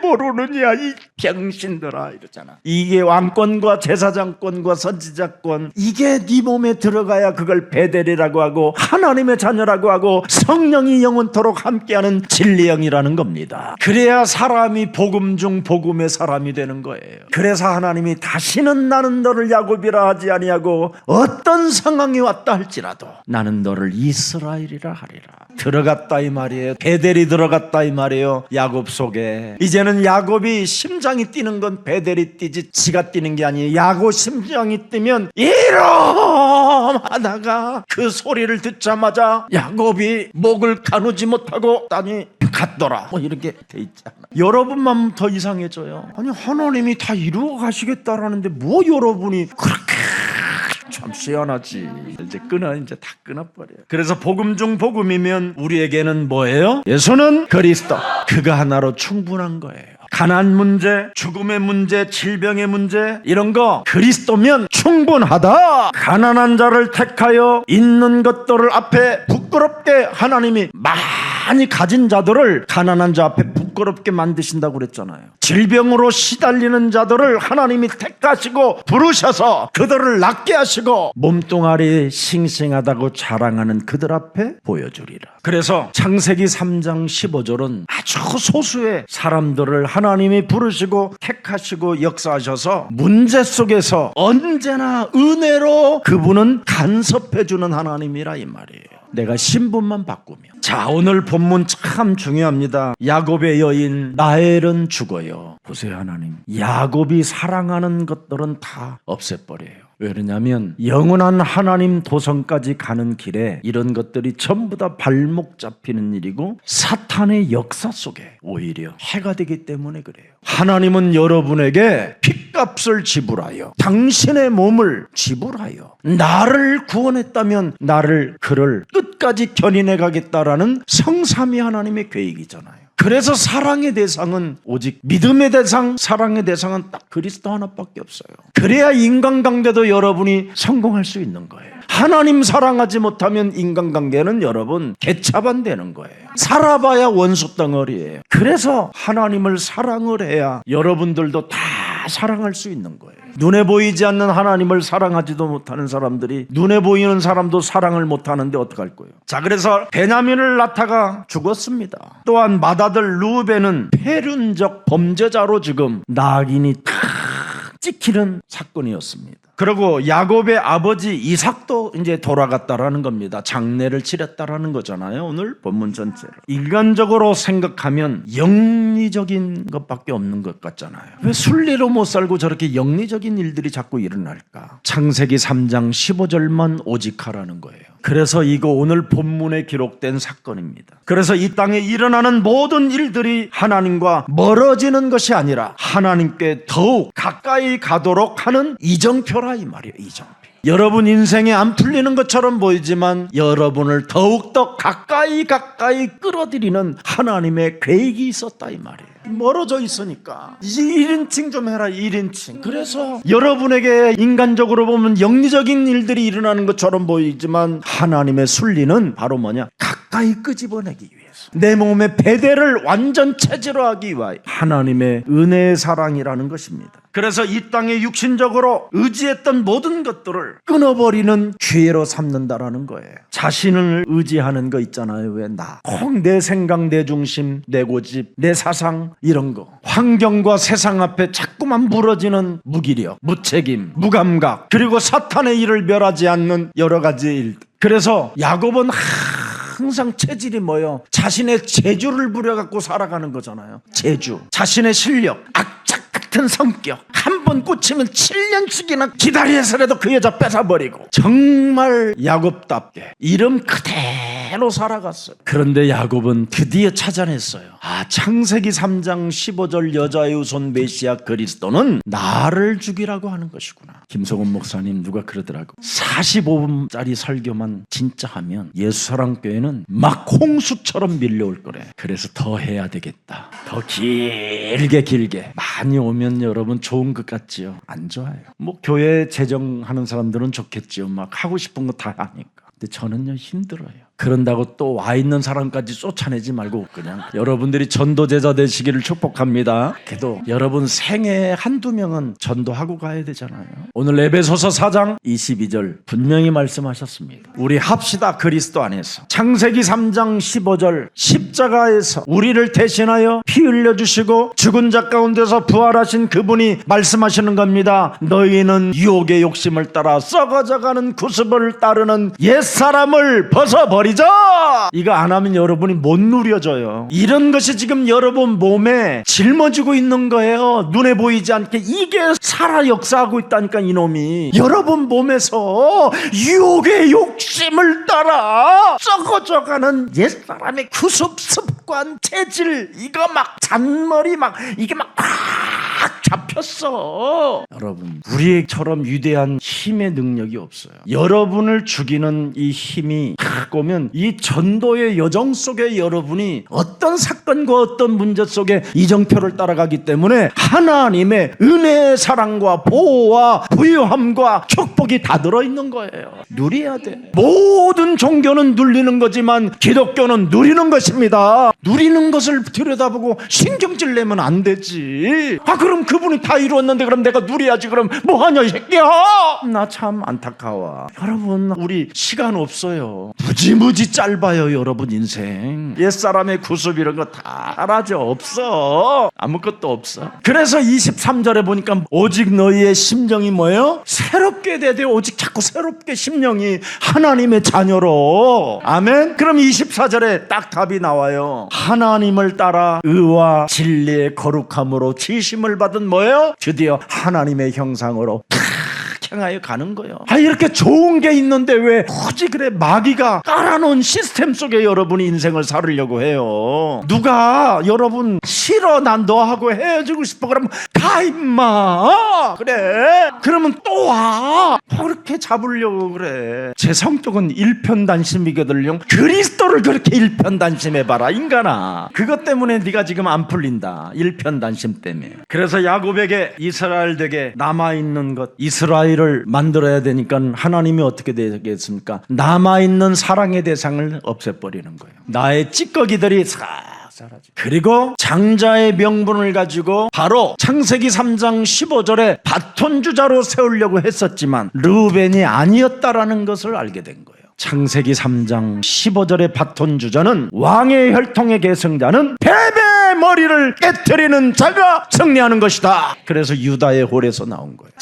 모르느냐 이 병신들아, 이러잖아. 이게 왕권과 제사장권과 선지자권, 이게 네 몸에 들어가야 그걸 베델이라고 하고 하나님의 자녀라고 하고 성령이 영원토록 함께하는 진리영이라는 겁니다. 그래야 사람이 복음 중 복음의 사람이 되는 거예요. 그래서 하나님이 다시는 나는 너를 야곱이라 하지 아니하고 어떤 상황이 왔다 할지라도 나는 너를 이스라엘이라 하리라. 들어갔다 이 말이에요. 베델이 들어갔다 이 말이에요. 야곱 속에 이제는 야곱이 심장이 뛰는 건 베델이 뛰지 지가 뛰는 게 아니에요. 야곱 심장이 뛰면 이름 하다가 그 소리를 듣자마자 야곱이 목을 가누지 못하고 땅이 갔더라. 뭐 이렇게 돼 있잖아. 여러분만 더 이상해져요. 아니 하나님이 다 이루어 가시겠다라는데 뭐 여러분이 그렇게 참 시원하지. 이제 다 끊어버려요. 그래서 복음 중 복음이면 우리에게는 뭐예요? 예수는 그리스도. 그가 하나로 충분한 거예요. 가난 문제, 죽음의 문제, 질병의 문제 이런 거 그리스도면 충분하다. 가난한 자를 택하여 있는 것들을 앞에 부끄럽게 하나님이 많이 가진 자들을 가난한 자 앞에 부끄럽게 만드신다고 그랬잖아요. 질병으로 시달리는 자들을 하나님이 택하시고 부르셔서 그들을 낫게 하시고 몸뚱아리 싱싱하다고 자랑하는 그들 앞에 보여주리라. 그래서 창세기 3장 15절은 아주 소수의 사람들을 하나님이 부르시고 택하시고 역사하셔서 문제 속에서 언제나 은혜로 그분은 간섭해주는 하나님이라 이 말이에요. 내가 신분만 바꾸면. 자, 오늘 본문 참 중요합니다. 야곱의 여인 라헬은 죽어요. 보세요, 하나님. 야곱이 사랑하는 것들은 다 없애버려요. 왜 그러냐면 영원한 하나님 도성까지 가는 길에 이런 것들이 전부 다 발목 잡히는 일이고 사탄의 역사 속에 오히려 해가 되기 때문에 그래요. 하나님은 여러분에게 핏값을 지불하여 당신의 몸을 지불하여 나를 구원했다면 그를 끝까지 견인해 가겠다라는 성삼위 하나님의 계획이잖아요. 그래서 사랑의 대상은 오직 믿음의 대상, 사랑의 대상은 딱 그리스도 하나밖에 없어요. 그래야 인간관계도 여러분이 성공할 수 있는 거예요. 하나님 사랑하지 못하면 인간관계는 여러분 개차반 되는 거예요. 살아봐야 원수 덩어리예요. 그래서 하나님을 사랑을 해야 여러분들도 다 사랑할 수 있는 거예요. 눈에 보이지 않는 하나님을 사랑하지도 못하는 사람들이 눈에 보이는 사람도 사랑을 못하는데 어떡할 거예요? 자, 그래서 베냐민을 낳다가 죽었습니다. 또한 맏아들 루벤은 폐륜적 범죄자로 지금 낙인이 탁 찍히는 사건이었습니다. 그리고 야곱의 아버지 이삭도 이제 돌아갔다라는 겁니다. 장례를 치렀다라는 거잖아요. 오늘 본문 전체를. 인간적으로 생각하면 영리적인 것밖에 없는 것 같잖아요. 왜 순리로 못 살고 저렇게 영리적인 일들이 자꾸 일어날까? 창세기 3장 15절만 오직하라는 거예요. 그래서 이거 오늘 본문에 기록된 사건입니다. 그래서 이 땅에 일어나는 모든 일들이 하나님과 멀어지는 것이 아니라 하나님께 더욱 가까이 가도록 하는 이정표라 이 말이에요. 이정표. 여러분 인생에 안 풀리는 것처럼 보이지만 여러분을 더욱더 가까이 끌어들이는 하나님의 계획이 있었다 이 말이에요. 멀어져 있으니까 이제 1인칭 좀 해라 1인칭. 그래서 여러분에게 인간적으로 보면 영리적인 일들이 일어나는 것처럼 보이지만 하나님의 순리는 바로 뭐냐? 가까이 끄집어내기 위해서 내 몸의 베델을 완전 체질화하기 위하여 하나님의 은혜의 사랑이라는 것입니다. 그래서 이 땅에 육신적으로 의지했던 모든 것들을 끊어버리는 기회로 삼는다라는 거예요. 자신을 의지하는 거 있잖아요. 왜 나? 내 생각, 내 중심, 내 고집, 내 사상 이런 거. 환경과 세상 앞에 자꾸만 무너지는 무기력, 무책임, 무감각 그리고 사탄의 일을 멸하지 않는 여러 가지 일. 그래서 야곱은 항상 체질이 뭐예요? 자신의 재주를 부려갖고 살아가는 거잖아요. 재주, 자신의 실력, 악착 같은 성격. 한 번 꽂히면 7년씩이나 기다려서라도 그 여자 뺏어버리고 정말 야곱답게 이름 그대로 살아갔어요. 그런데 야곱은 드디어 찾아냈어요. 창세기 3장 15절 여자의 후손 메시아 그리스도는 나를 죽이라고 하는 것이구나. 김성훈 목사님 누가 그러더라고. 45분짜리 설교만 진짜 하면 예수사랑교회는 막 홍수처럼 밀려올 거래. 그래서 더 해야 되겠다. 더 길게 많이 오면 여러분 좋은 것 같지요? 안 좋아요. 뭐 교회 재정하는 사람들은 좋겠지요. 막 하고 싶은 거 다 하니까. 근데 저는요 힘들어요. 그런다고 또 와 있는 사람까지 쫓아내지 말고 그냥 여러분들이 전도제자 되시기를 축복합니다. 그래도 여러분 생애에 한두 명은 전도하고 가야 되잖아요. 오늘 에베소서 4장 22절 분명히 말씀하셨습니다. 우리 합시다. 그리스도 안에서. 창세기 3장 15절 십자가에서 우리를 대신하여 피 흘려주시고 죽은 자 가운데서 부활하신 그분이 말씀하시는 겁니다. 너희는 유혹의 욕심을 따라 썩어져가는 구습을 따르는 옛사람을 벗어버리자. 이거 안 하면 여러분이 못 누려져요. 이런 것이 지금 여러분 몸에 짊어지고 있는 거예요. 눈에 보이지 않게. 이게 살아 역사하고 있다니까. 이놈이 여러분 몸에서 유혹의 욕심을 따라 썩어져가는 옛사람의 구습 습관 체질, 이거 막 잔머리 막 이게 막 잡혔어. 여러분 우리처럼 위대한 힘의 능력이 없어요. 여러분을 죽이는 이 힘이 딱 오면 이 전도의 여정 속에 여러분이 어떤 사건과 어떤 문제 속에 이정표를 따라가기 때문에 하나님의 은혜의 사랑과 보호와 부유함과 축복이 다 들어있는 거예요. 누려야 돼. 모든 종교는 누리는 거지만 기독교는 누리는 것입니다. 누리는 것을 들여다보고 신경질 내면 안 되지. 그럼 그분이 다 이루었는데 그럼 내가 누려야지. 그럼 뭐하냐 이 새끼야. 나 참 안타까워. 여러분 우리 시간 없어요. 무지무지 짧아요. 여러분 인생. 옛사람의 구습 이런 거 다 사라져. 없어. 아무것도 없어. 그래서 23절에 보니까 오직 너희의 심정이 뭐예요? 새롭게 되되 오직 자꾸 새롭게 심령이 하나님의 자녀로. 아멘. 그럼 24절에 딱 답이 나와요. 하나님을 따라 의와 진리의 거룩함으로 지심을 받은 뭐예요? 드디어 하나님의 형상으로 향하여 가는 거예요. 이렇게 좋은 게 있는데 왜 굳이 그래 마귀가 깔아놓은 시스템 속에 여러분이 인생을 살으려고 해요. 누가 여러분 싫어 난 너하고 헤어지고 싶어 그러면 가 임마. 그래 그러면 또 와. 그렇게 잡으려고 그래. 제 성격은 일편단심이거든요. 그리스도를 그렇게 일편단심해봐라 인간아. 그것 때문에 네가 지금 안 풀린다. 일편단심 때문에. 그래서 야곱에게 이스라엘에게 남아있는 것 이스라엘 을 만들어야 되니까 하나님이 어떻게 되겠습니까? 남아있는 사랑의 대상을 없애버리는 거예요. 나의 찌꺼기들이 사라지고. 그리고 장자의 명분을 가지고 바로 창세기 3장 15절에 바톤주자로 세우려고 했었지만 르우벤이 아니었다라는 것을 알게 된 거예요. 창세기 3장 15절의 바톤주자는 왕의 혈통의 계승자는 베베의 머리를 깨트리는 자가 승리하는 것이다. 그래서 유다의 홀에서 나온 거예요.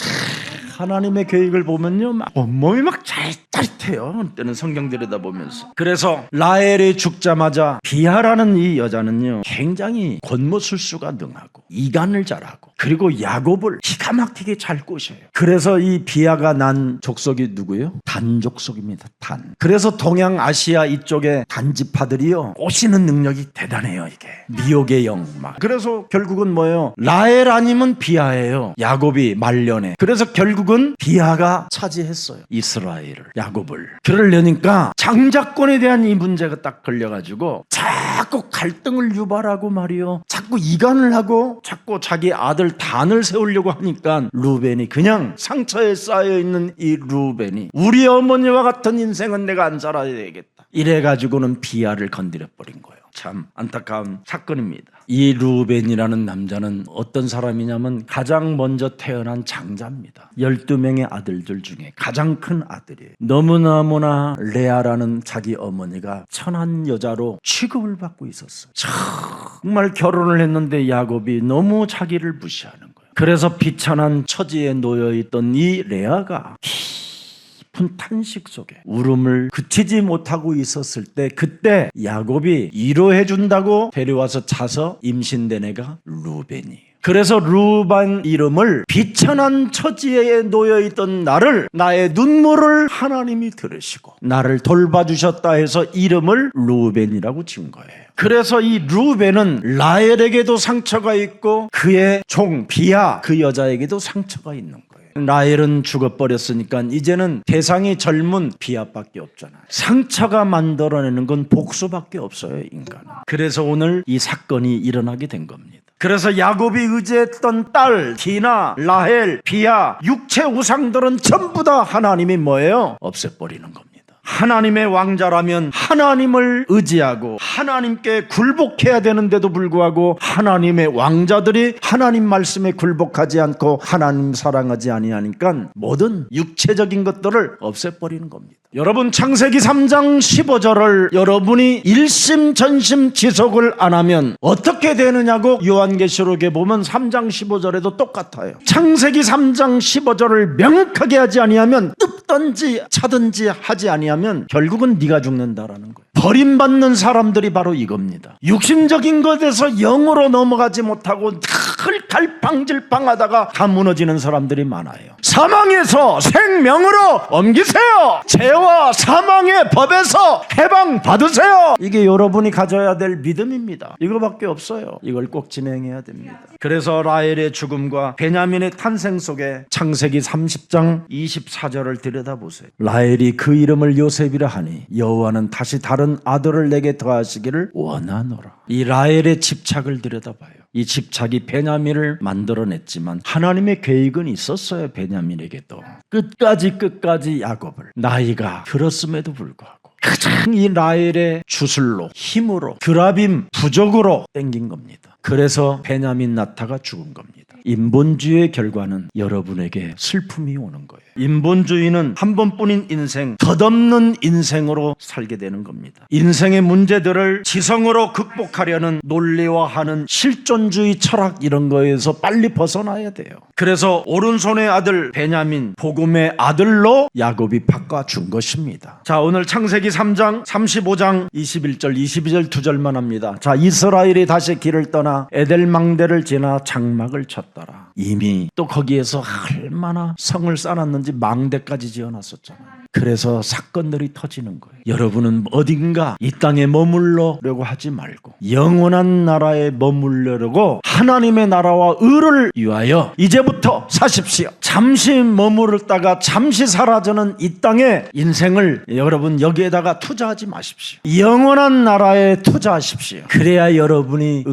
하나님의 계획을 보면요, 막 온몸이 막 짜릿해요. 때는 성경 들여다보면서. 그래서 라헬이 죽자마자 비하라는 이 여자는요, 굉장히 권모술수가 능하고 이간을 잘하고 그리고 야곱을 기가 막히게 잘 꼬셔요. 그래서 이 비하가 난 족속이 누구예요? 단 족속입니다. 단. 그래서 동양 아시아 이쪽에 단지파들이요, 꼬시는 능력이 대단해요. 이게 미혹의 영 막. 그래서 결국은 뭐예요? 라헬 아니면 비하예요. 야곱이 말년에. 그래서 결국은 비하가 차지했어요. 이스라엘을, 야곱을. 그러려니까 장자권에 대한 이 문제가 딱 걸려가지고 자꾸 갈등을 유발하고 말이요, 자꾸 이간을 하고 자꾸 자기 아들 단을 세우려고 하니까 루벤이 그냥 상처에 쌓여있는 이 루벤이 우리 어머니와 같은 인생은 내가 안 살아야 되겠다. 이래가지고는 비하를 건드려버린 거예요. 참 안타까운 사건입니다. 이 루벤이라는 남자는 어떤 사람이냐면 가장 먼저 태어난 장자입니다. 12명의 아들들 중에 가장 큰 아들이에요. 너무너무나 레아라는 자기 어머니가 천한 여자로 취급을 받고 있었어요. 정말 결혼을 했는데 야곱이 너무 자기를 무시하는 거예요. 그래서 비천한 처지에 놓여있던 이 레아가 깊은 탄식 속에 울음을 그치지 못하고 있었을 때, 그때 야곱이 위로해 준다고 데려와서 자서 임신된 애가 루벤이에요. 그래서 루벤 이름을 비천한 처지에 놓여있던 나를, 나의 눈물을 하나님이 들으시고 나를 돌봐주셨다 해서 이름을 루벤이라고 지은 거예요. 그래서 이 루벤은 라헬에게도 상처가 있고 그의 종 비하 그 여자에게도 상처가 있는 거예요. 라헬은 죽어버렸으니까 이제는 대상이 젊은 비하밖에 없잖아요. 상처가 만들어내는 건 복수밖에 없어요, 인간은. 그래서 오늘 이 사건이 일어나게 된 겁니다. 그래서 야곱이 의지했던 딸, 디나, 라헬, 비하, 육체 우상들은 전부 다 하나님이 뭐예요? 없애버리는 겁니다. 하나님의 왕자라면 하나님을 의지하고 하나님께 굴복해야 되는데도 불구하고 하나님의 왕자들이 하나님 말씀에 굴복하지 않고 하나님 사랑하지 아니하니까 모든 육체적인 것들을 없애버리는 겁니다. 여러분, 창세기 3장 15절을 여러분이 일심전심 지속을 안 하면 어떻게 되느냐고 요한계시록에 보면 3장 15절에도 똑같아요. 창세기 3장 15절을 명확하게 하지 아니하면, 뜯든지 차든지 하지 아니하면 결국은 네가 죽는다라는 거예요. 버림받는 사람들이 바로 이겁니다. 육신적인 것에서 영으로 넘어가지 못하고 늘 갈팡질팡하다가 다 무너지는 사람들이 많아요. 사망에서 생명으로 옮기세요. 죄와 사망의 법에서 해방 받으세요. 이게 여러분이 가져야 될 믿음입니다. 이거밖에 없어요. 이걸 꼭 진행해야 됩니다. 그래서 라헬의 죽음과 베냐민의 탄생 속에 창세기 30장 24절을 들여다보세요. 라헬이 그 이름을 요셉이라 하니 여호와는 다시 다른 아들을 내게 더하시기를 원하노라. 이 라헬의 집착을 들여다봐요. 이 집착이 베냐민을 만들어냈지만 하나님의 계획은 있었어요. 베냐민에게도 끝까지 야곱을, 나이가 들었음에도 불구하고 가장 이 라헬의 주술로, 힘으로, 드라빔 부족으로 땡긴 겁니다. 그래서 베냐민 나타가 죽은 겁니다. 인본주의의 결과는 여러분에게 슬픔이 오는 거예요. 인본주의는 한 번뿐인 인생, 덧없는 인생으로 살게 되는 겁니다. 인생의 문제들을 지성으로 극복하려는 논리화하는 실존주의 철학, 이런 거에서 빨리 벗어나야 돼요. 그래서 오른손의 아들 베냐민, 복음의 아들로 야곱이 바꿔준 것입니다. 자, 오늘 창세기 3장 35장 21절 22절 2절만 합니다. 자, 이스라엘이 다시 길을 떠나 에델망대를 지나 장막을 쳤더라. 이미 또 거기에서 얼마나 성을 쌓았는지 망대까지 지어놨었잖아요. 그래서 사건들이 터지는 거예요. 여러분은 어딘가 이 땅에 머물러려고 하지 말고 영원한 나라에 머물려고 하나님의 나라와 의를 위하여 이제부터 사십시오. 잠시 머무르다가 잠시 사라지는 이 땅의 인생을 여러분 여기에다가 투자하지 마십시오. 영원한 나라에 투자하십시오. 그래야 여러분이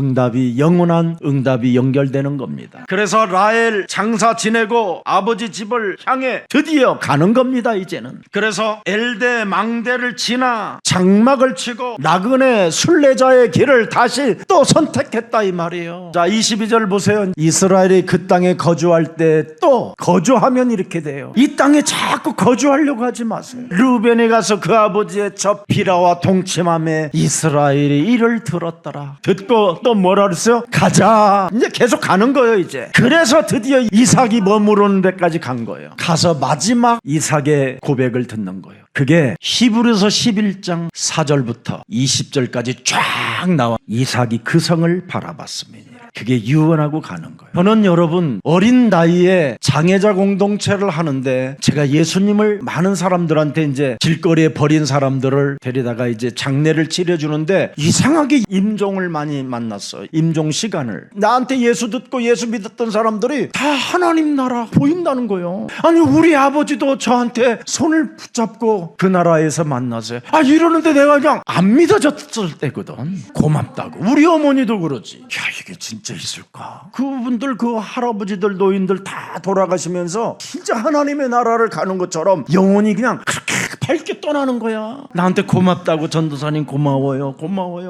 영원한 응답이 연결되는 겁니다. 그래서 라헬 장사 지내고 아버지 집을 향해 드디어 가는 겁니다. 이제는. 그래서 엘대 망대를 지나 장막을 치고 나그네 순례자의 길을 다시 또 선택했다 이 말이에요. 자, 22절 보세요. 이스라엘이 그 땅에 거주할 때 또 거주하면 이렇게 돼요. 이 땅에 자꾸 거주하려고 하지 마세요. 르벤이 가서 그 아버지의 첩 비라와 동침함에 이스라엘이 이를 들었더라. 듣고 또 뭐라 그랬어요? 가자. 이제 계속 가는 거예요. 이제. 그래서 드디어 이삭이 머무르는 데까지 간 거예요. 가서 마지막 이삭의 고백을 듣는 거예요. 그게 히브리서 11장 4절부터 20절까지 쫙 나와. 이삭이 그 성을 바라봤습니다. 그게 유언하고 가는 거예요. 저는 여러분 어린 나이에 장애자 공동체를 하는데 제가 예수님을 많은 사람들한테 이제 길거리에 버린 사람들을 데리다가 이제 장례를 치러주는데 이상하게 임종을 많이 만났어요. 임종 시간을. 나한테 예수 듣고 예수 믿었던 사람들이 다 하나님 나라 보인다는 거예요. 아니 우리 아버지도 저한테 손을 붙잡고 그 나라에서 만났어요. 이러는데 내가 그냥 안 믿어졌을 때거든. 고맙다고. 우리 어머니도 그러지. 야, 이게 진짜 있을까? 그분들 그 할아버지들 노인들 다 돌아가시면서 진짜 하나님의 나라를 가는 것처럼 영혼이 그냥 그렇게 밝게 떠나는 거야. 나한테 고맙다고 전도사님 고마워요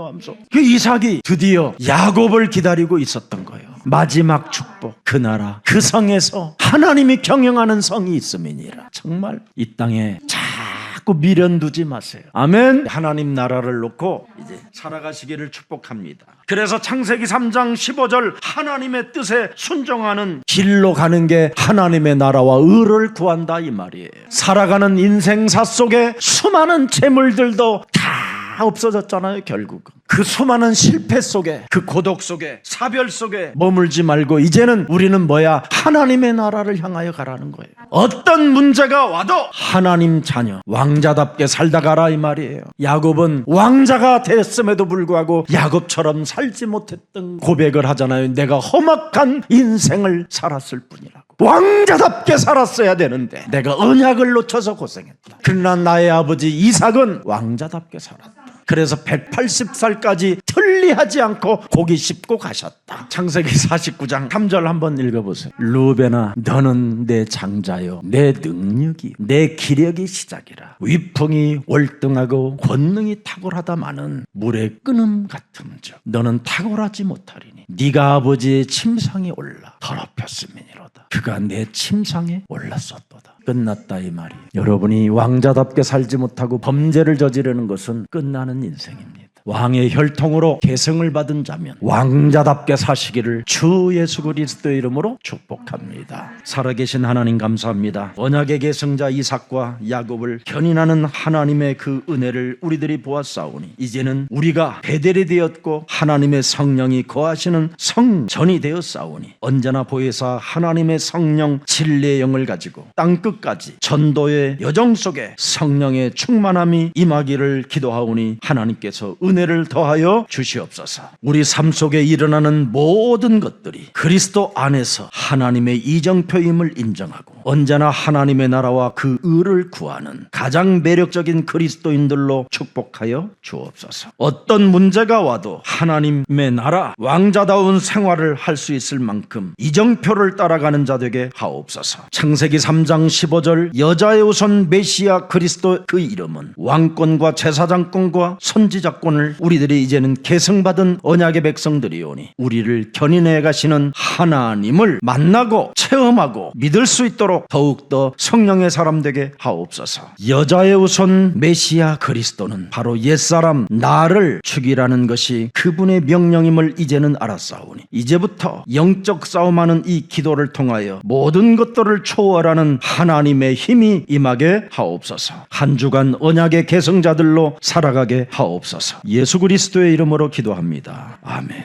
하면서 그 이삭이 드디어 야곱을 기다리고 있었던 거예요. 마지막 축복, 그 나라, 그 성에서 하나님이 경영하는 성이 있음이니라. 정말 이 땅에 자꾸 미련 두지 마세요. 아멘. 하나님 나라를 놓고 이제 살아가시기를 축복합니다. 그래서 창세기 3장 15절 하나님의 뜻에 순종하는 길로 가는 게 하나님의 나라와 의를 구한다 이 말이에요. 살아가는 인생사 속에 수많은 재물들도 다 없어졌잖아요. 결국은 그 수많은 실패 속에, 그 고독 속에, 사별 속에 머물지 말고 이제는 우리는 뭐야? 하나님의 나라를 향하여 가라는 거예요. 어떤 문제가 와도 하나님 자녀, 왕자답게 살다 가라 이 말이에요. 야곱은 왕자가 됐음에도 불구하고 야곱처럼 살지 못했던 고백을 하잖아요. 내가 험악한 인생을 살았을 뿐이라고. 왕자답게 살았어야 되는데 내가 언약을 놓쳐서 고생했다. 그러나 나의 아버지 이삭은 왕자답게 살았다. 그래서 180살까지 틀리하지 않고 고기 씹고 가셨다. 창세기 49장 3절 한번 읽어보세요. 루벤아, 너는 내 장자요, 내 능력이, 내 기력이 시작이라. 위풍이 월등하고 권능이 탁월하다마는 물의 끓음 같음즉 너는 탁월하지 못하리니 네가 아버지의 침상에 올라 더럽혔음이니로다. 그가 내 침상에 올랐었도다. 끝났다 이 말이에요. 여러분이 왕자답게 살지 못하고 범죄를 저지르는 것은 끝나는 인생입니다. 왕의 혈통으로 계승을 받은 자면 왕자답게 사시기를 주 예수 그리스도의 이름으로 축복합니다. 살아계신 하나님 감사합니다. 언약의 계승자 이삭과 야곱을 견인하는 하나님의 그 은혜를 우리들이 보았사오니 이제는 우리가 베델이 되었고 하나님의 성령이 거하시는 성전이 되었사오니 언제나 보혜사 하나님의 성령 진리의 영을 가지고 땅끝까지 전도의 여정 속에 성령의 충만함이 임하기를 기도하오니 하나님께서 은혜를 더하여 주시옵소서. 우리 삶 속에 일어나는 모든 것들이 그리스도 안에서 하나님의 이정표임을 인정하고 언제나 하나님의 나라와 그 의를 구하는 가장 매력적인 그리스도인들로 축복하여 주옵소서. 어떤 문제가 와도 하나님의 나라 왕자다운 생활을 할 수 있을 만큼 이정표를 따라가는 자 되게 하옵소서. 창세기 3장 15절 여자의 우선 메시아 그리스도 그 이름은 왕권과 제사장권과 선지자권을 우리들이 이제는 계승받은 언약의 백성들이오니 우리를 견인해 가시는 하나님을 만나고 체험하고 믿을 수 있도록 더욱더 성령의 사람 되게 하옵소서. 여자의 우선 메시아 그리스도는 바로 옛사람 나를 죽이라는 것이 그분의 명령임을 이제는 알았사오니 이제부터 영적 싸움하는 이 기도를 통하여 모든 것들을 초월하는 하나님의 힘이 임하게 하옵소서. 한 주간 언약의 계승자들로 살아가게 하옵소서. 예수 그리스도의 이름으로 기도합니다. 아멘.